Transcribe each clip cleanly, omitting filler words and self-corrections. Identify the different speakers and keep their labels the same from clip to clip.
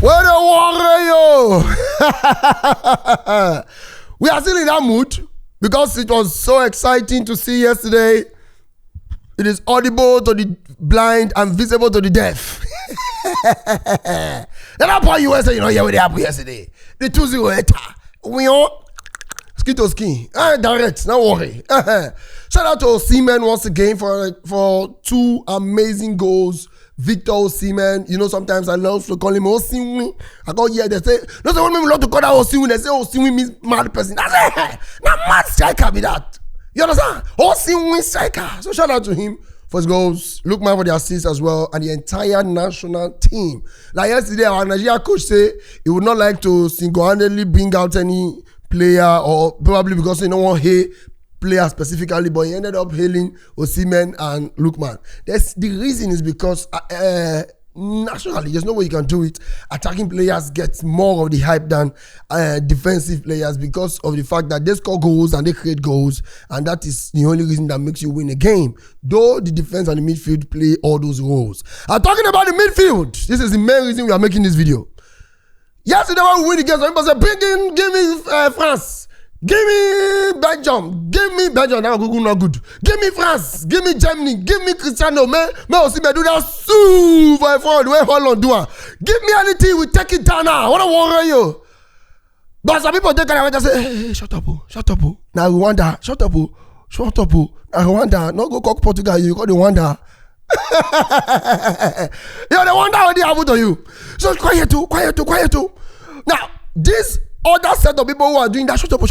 Speaker 1: Where the warrior? We are still in that mood because it was so exciting to see yesterday. It is audible to the blind and visible to the deaf. That's why you say, yeah, what happened yesterday. The 2-0 we all ski to ski. Direct, no worry. Shout out to Osimhen once again for 2 amazing goals. Victor Osimhen, sometimes I love to call him Osimhen. I go, yeah, they say, no, they want me to call that Osimhen. They say Osimhen means mad person. That's it. Now, mad striker be that. You understand? Osimhen striker. So shout out to him for his goals. Lookman for the assists as well, and the entire national team. Like yesterday, our Nigeria coach said he would not like to single-handedly bring out any player, or probably because he don't want to player specifically, but he ended up hailing Osimhen and Lookman. The reason is because nationally, there's no way you can do it. Attacking players get more of the hype than defensive players because of the fact that they score goals and they create goals, and that is the only reason that makes you win a game. Though the defense and the midfield play all those roles. I'm talking about the midfield. This is the main reason we are making this video. Yesterday when we win the game, some people say, give me France. Give me Belgium. Give me Belgium. Now Google not good. Give me France. Give me Germany. Give me Cristiano. May also do that so for forward where Holland do it. Give me anything. We take it down now. What a worry you. But some people take it and say, hey, shut up. Now Rwanda. Shut up. Now Rwanda. No go cock Portugal. You got the Rwanda. You're the Rwanda what they have to you. So quiet too. Now this other set of people who are doing that, shut up.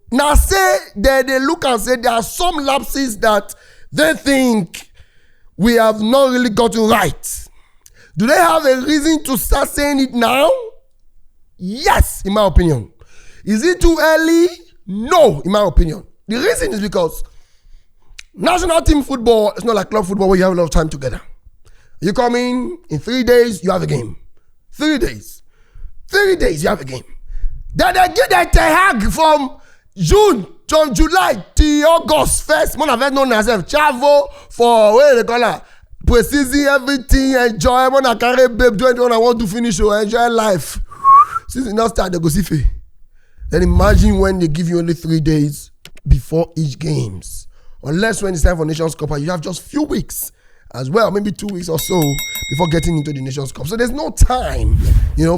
Speaker 1: Now say they look and say there are some lapses that they think we have not really gotten right. Do they have a reason to start saying it now? Yes, in my opinion. Is it too early? No, in my opinion. The reason is because national team football is not like club football where you have a lot of time together. You come in 3 days, you have a game. 3 days. 3 days, you have a game. Then they give that tag from July to August 1st. One of us known as travel for where they call it preseason, everything, enjoy. When I carry babe, do anything I want to finish or enjoy life. Since it now start, they go see fe. Then imagine when they give you only 3 days before each games. Unless when it's time for Nations Cup, you have just few weeks as well, maybe 2 weeks or so before getting into the Nations Cup. So there's no time,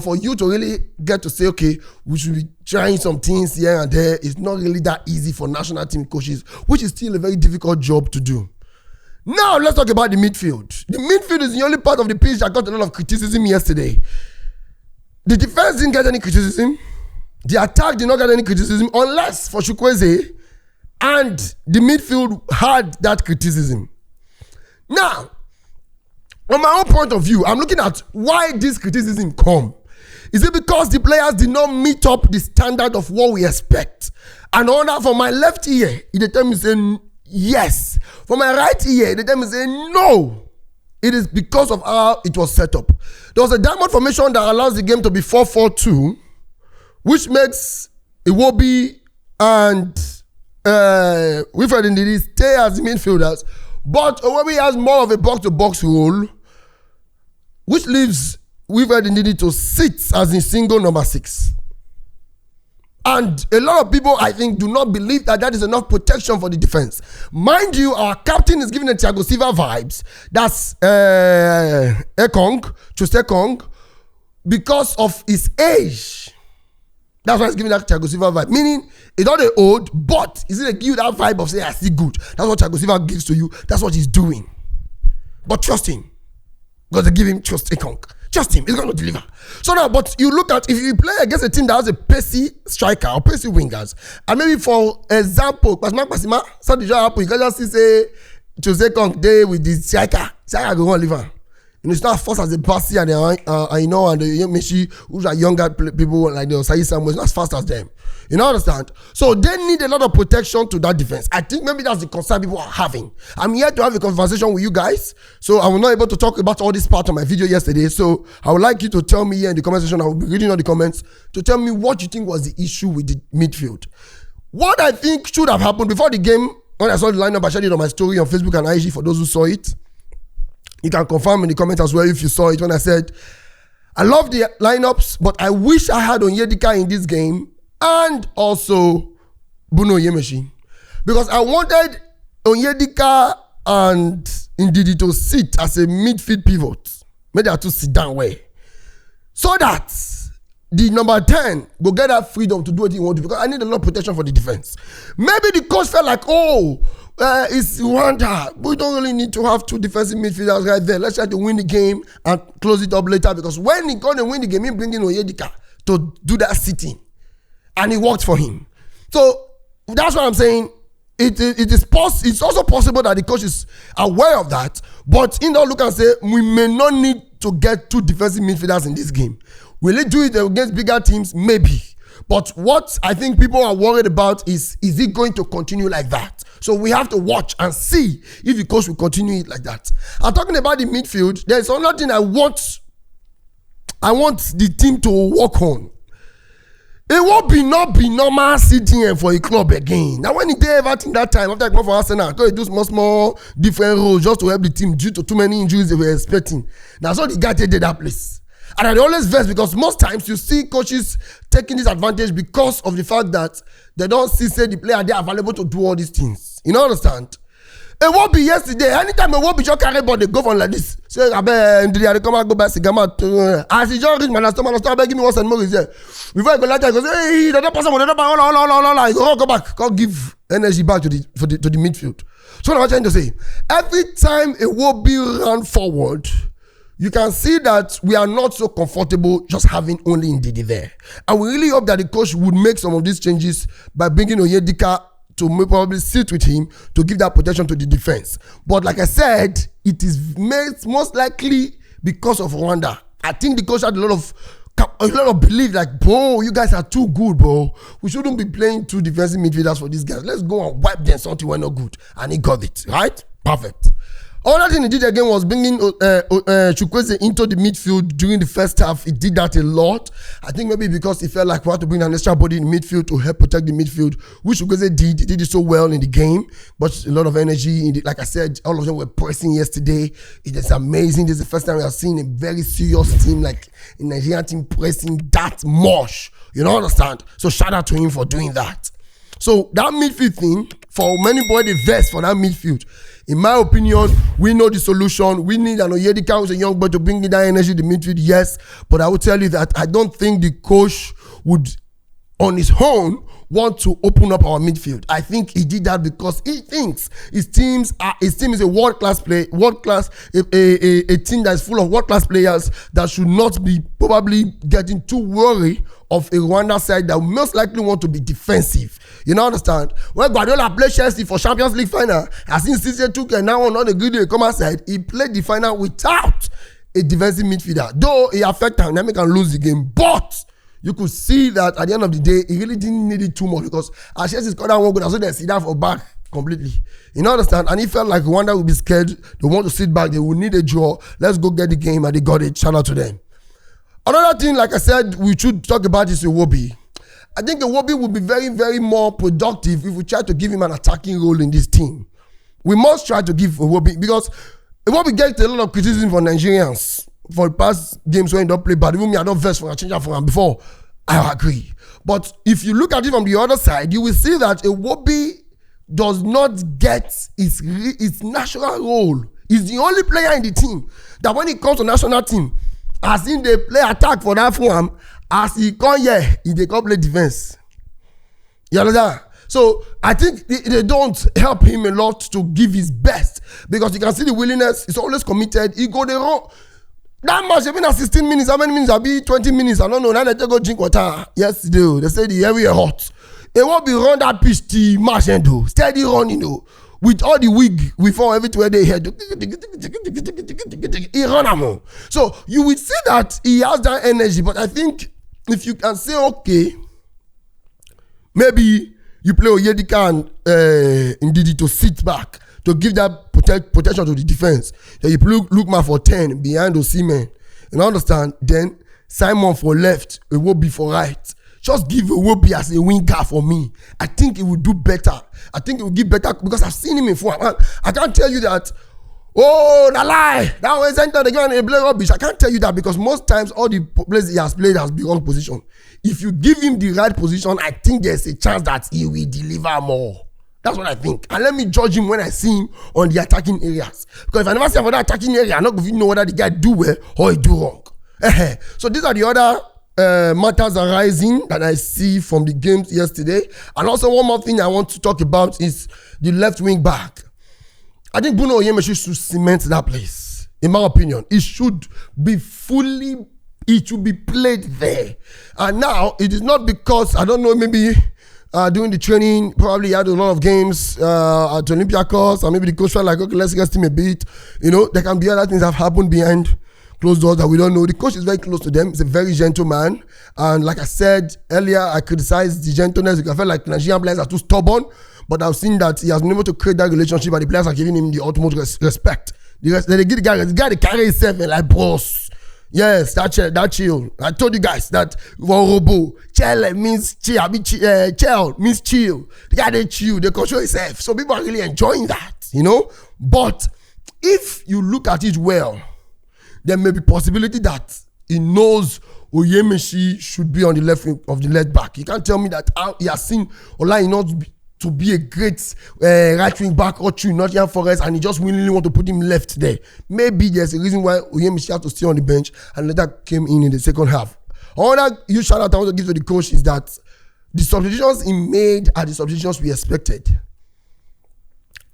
Speaker 1: for you to really get to say, okay, we should be trying some things here and there. It's not really that easy for national team coaches, which is still a very difficult job to do. Now, let's talk about the midfield. The midfield is the only part of the pitch that got a lot of criticism yesterday. The defense didn't get any criticism. The attack did not get any criticism, unless for Chukwueze, and the midfield had that criticism. Now, from my own point of view, I'm looking at why this criticism come. Is it because the players did not meet up the standard of what we expect? And on that, for my left ear, they tell me say yes. For my right ear, they tell me say no. It is because of how it was set up. There was a diamond formation that allows the game to be 4-4-2, which makes IWOBI and Wilfred Ndidi stay as the midfielders. But IWOBI has more of a box-to-box role, which leaves Wilfred Ndidi to sit as a single number 6. And a lot of people, I think, do not believe that is enough protection for the defense. Mind you, our captain is giving the Thiago Silva vibes. That's Ekong, because of his age. That's why he's giving that Thiago Silva vibe. Meaning, it's not old, but he's going to give you that vibe of saying, I see good. That's what Thiago Silva gives to you. That's what he's doing. But trust him. Because they give him trust Ekong. Trust him. He's going to deliver. So now, but you look at, if you play against a team that has a pacey striker or pacey wingers, and maybe for example, you can just see, Jose Ekong day with the striker. Striker go on deliver. It's not fast as the Bassi and the Michi, who are younger people like the Osai Samuel. It's not as fast as them. You know, understand? So they need a lot of protection to that defense. I think maybe that's the concern people are having. I'm here to have a conversation with you guys. So I was not able to talk about all this part of my video yesterday. So I would like you to tell me here in the comment section. I will be reading all the comments to tell me what you think was the issue with the midfield. What I think should have happened before the game, when I saw the lineup, I shared it on my story on Facebook and IG for those who saw it. You can confirm in the comments as well if you saw it when I said, I love the lineups, but I wish I had Onyedika in this game and also Bruno Yemeshi. Because I wanted Onyedika and Ndidi to sit as a midfield pivot. Maybe they have to sit down way. So that the number 10 will get that freedom to do what he wants to, because I need a lot of protection for the defense. Maybe the coach felt like, it's Rwanda. We don't really need to have two defensive midfielders right there. Let's try to win the game and close it up later, because when he going to win the game, he bring in Onyedika to do that sitting. And it worked for him. So that's what I'm saying. It's also possible that the coach is aware of that, but in the look and say, we may not need to get two defensive midfielders in this game. Will he do it against bigger teams? Maybe. But what I think people are worried about is it going to continue like that? So we have to watch and see if the coach will continue it like that. I'm talking about the midfield. There's another thing I want the team to work on. It will not be normal sitting for a club again. Now when he did everything that time, after I come for Arsenal, he do small different roles just to help the team due to too many injuries they were expecting. That's how the guy did that place. And I always vex because most times you see coaches taking this advantage because of the fact that they don't see the player they are available to do all these things. You know, understand? It won't be yesterday. Anytime it won't be just carry ball, they go on like this. Say, I come and go back. As he just reach my last time, give me once and more. Is there. Before I go like that, he goes, hey, the other person, he go back. Go give energy back to the midfield. So what I'm trying to say, every time it will be run forward, you can see that we are not so comfortable just having only Ndidi there. And we really hope that the coach would make some of these changes by bringing Onyedika to probably sit with him to give that protection to the defense. But like I said, it is most likely because of Rwanda. I think the coach had a lot of belief, like, bro, you guys are too good, bro. We shouldn't be playing two defensive midfielders for these guys. Let's go and wipe them something we're not good. And he got it, right? Perfect. Another thing he did again was bringing Chukwueze into the midfield during the first half. He did that a lot. I think maybe because he felt like we had to bring an extra body in the midfield to help protect the midfield, which Chukwueze did. He did it so well in the game, but a lot of energy. Like I said, all of them were pressing yesterday. It is amazing. This is the first time we have seen a very serious team, like a Nigerian team, pressing that much. You know, understand? So shout out to him for doing that. So that midfield thing, for many boys, the vest for that midfield. In my opinion, we know the solution. We need an Onyedika who's a young boy to bring in that energy to the midfield, yes. But I will tell you that I don't think the coach would, on his own, want to open up our midfield. I think he did that because he thinks his team is a world-class a team that is full of world-class players that should not be probably getting too worried of a Rwanda side that most likely want to be defensive. You know, understand? When Guardiola played Chelsea for Champions League final, as in Cisse took and now on the good day come outside, he played the final without a defensive midfielder. Though he affected him, he can lose the game. But you could see that at the end of the day, he really didn't need it too much because as Chelsea scored that one goal, so they sit down for back completely. You know, understand? And he felt like Rwanda would be scared. They want to sit back. They will need a draw. Let's go get the game, and they got it. Shout out to them. Another thing, like I said, we should talk about is IWOBI. I think IWOBI will be very, very more productive if we try to give him an attacking role in this team. We must try to give IWOBI, because IWOBI gets a lot of criticism from Nigerians for the past games when he don't play bad. Even me, I don't verse for a change for him before. I agree. But if you look at it from the other side, you will see that IWOBI does not get its national role. He's the only player in the team that when it comes to national team, as in they play attack for that form, as he come here, they come play defense. You understand? So I think they don't help him a lot to give his best, because you can see the willingness. He's always committed. He go the wrong. That much, even at 16 minutes, how many minutes? I'll be 20 minutes. I don't know. Now they go drink water. Yes, they do. They say the area hot. It won't be run that pitch the match and do. Steady run, you know. With all the wig, before everywhere they head, he run among. So you will see that he has that energy. But I think if you can say, okay, maybe you play Onyedika and Ndidi to sit back, to give that protection to the defense. Then you play Lookman for 10 behind Osimhen. You understand? Then Simon for left, IWOBI for right. Just give IWOBI as a winger for me. I think it will do better. I think it will give better, because I've seen him in form. I can't tell you that Oh, na lie. That was entered again and play rubbish. I can't tell you that because most times all the places he has played has been wrong position. If you give him the right position, I think there's a chance that he will deliver more. That's what I think. And let me judge him when I see him on the attacking areas. Because if I never see him for that attacking area, I'm not going to know whether the guy do well or he do wrong. So these are the other matters arising that I see from the games yesterday. And also one more thing I want to talk about is the left wing back. I think Bruno Onyemaechi should cement that place. In my opinion, it should be played there. And now, it is not because, I don't know, maybe during the training, probably he had a lot of games at Olympiacos, or maybe the coach felt like, okay, let's rest him a bit. You know, there can be other things that have happened behind closed doors that we don't know. The coach is very close to them. He's a very gentle man. And like I said earlier, I criticized the gentleness because I felt like Nigerian players are too stubborn. But I've seen that he has been able to create that relationship and the players are giving him the utmost respect. They give the guy to carry himself and like, bros. Yes, that chill. I told you guys that Robo, chill means chill. Chill means chill. The guy they chill, they control himself. So people are really enjoying that, you know. But if you look at it well, there may be possibility that he knows Onyemaechi should be on the left wing of the left back. You can't tell me that he has seen Ola to be a great right wing back or true Nottingham Forest and he just willingly want to put him left there. Maybe there's a reason why Onyemaechi has to stay on the bench and later came in the second half. Another huge shout out I want to give to the coach is that the substitutions he made are the substitutions we expected.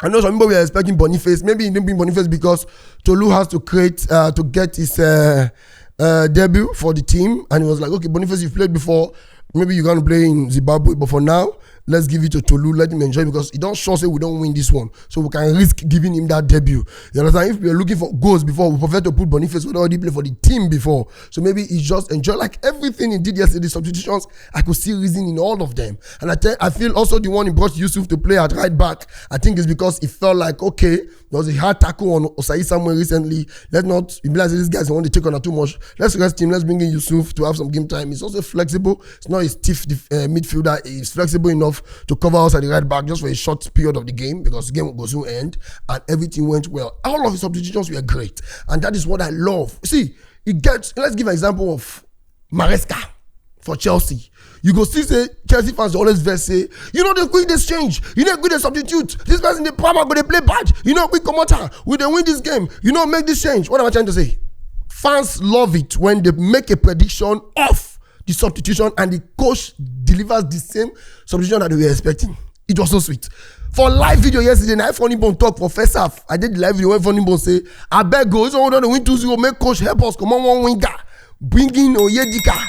Speaker 1: I know some people were expecting BONIFACE. Maybe he didn't bring BONIFACE because Tolu has to create to get his debut for the team, and he was like, okay, BONIFACE, you've played before. Maybe you're going to play in Zimbabwe, but for now, let's give it to Tolu, let him enjoy because he don't sure say we don't win this one. So we can risk giving him that debut. You understand? If we are looking for goals before, we prefer to put BONIFACE who already played for the team before. So maybe he just enjoy like everything he did yesterday, substitutions, I could see reason in all of them. And I feel also the one he brought Yusuf to play at right back, I think it's because he felt like, okay, there was a hard tackle on Osai Samuel recently. Let's not realize these guys want to take on her too much. Let's rest him. Let's bring in Yusuf to have some game time. He's also flexible. It's not a stiff midfielder. He's flexible enough to cover us at the right back just for a short period of the game because the game will soon end and everything went well. All of his substitutions were great. And that is what I love. See, let's give an example of Maresca for Chelsea. You go see say Chelsea fans always vex say, you know, they quick this change, you know, quick they substitute. This person they proper go they play bad. You know, quick come out, will they win this game? You know, make this change. What am I trying to say? Fans love it when they make a prediction of the substitution and the coach delivers the same substitution that they were expecting. It was so sweet. For live video yesterday, I Funny Bone talk for first half. I did the live video where Funny Bone say, I beg go, it's all done to win 2-0, make coach help us, come on one winger, bring in Oyedika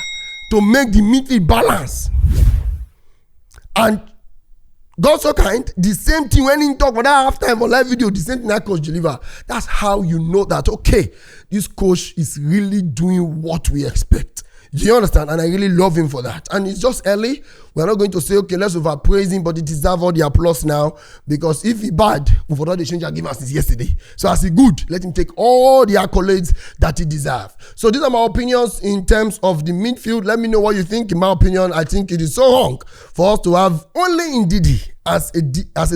Speaker 1: to make the midfield balance. And God so kind, the same thing when he talk for that halftime for live video, the same thing that coach deliver. That's how you know that, okay, this coach is really doing what we expect. Do you understand? And I really love him for that. And it's just early. We're not going to say, okay, let's overpraise him, but he deserves all the applause now. Because if he bad, we forgot the change I gave us since yesterday. So as he good, let him take all the accolades that he deserves. So these are my opinions in terms of the midfield. Let me know what you think. In my opinion, I think it is so wrong for us to have only Ndidi as a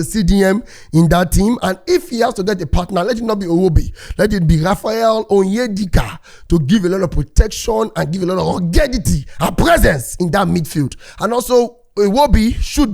Speaker 1: CDM in that team. And if he has to get a partner, let it not be IWOBI. Let it be Raphael Onyedika to give a lot of protection and give a lot of ruggedity and presence in that midfield. And also, IWOBI should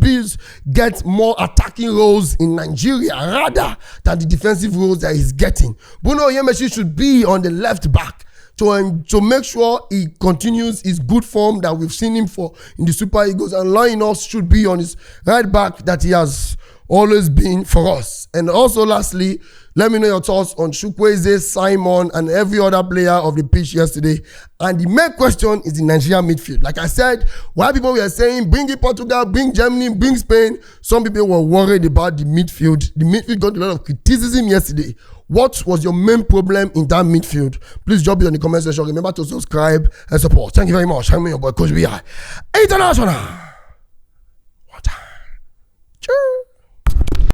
Speaker 1: get more attacking roles in Nigeria rather than the defensive roles that he's getting. Bruno Onyemaechi should be on the left back to make sure he continues his good form that we've seen him for in the Super Eagles, and Lionels should be on his right back that he has always been for us. And also lastly, let me know your thoughts on Chukwueze, Simon, and every other player of the pitch yesterday. And the main question is the Nigerian midfield. Like I said, while people were saying, bring in Portugal, bring Germany, bring Spain, some people were worried about the midfield. The midfield got a lot of criticism yesterday. What was your main problem in that midfield? Please drop it in the comment section. Remember to subscribe and support. Thank you very much. I'm your boy, Coach BI International.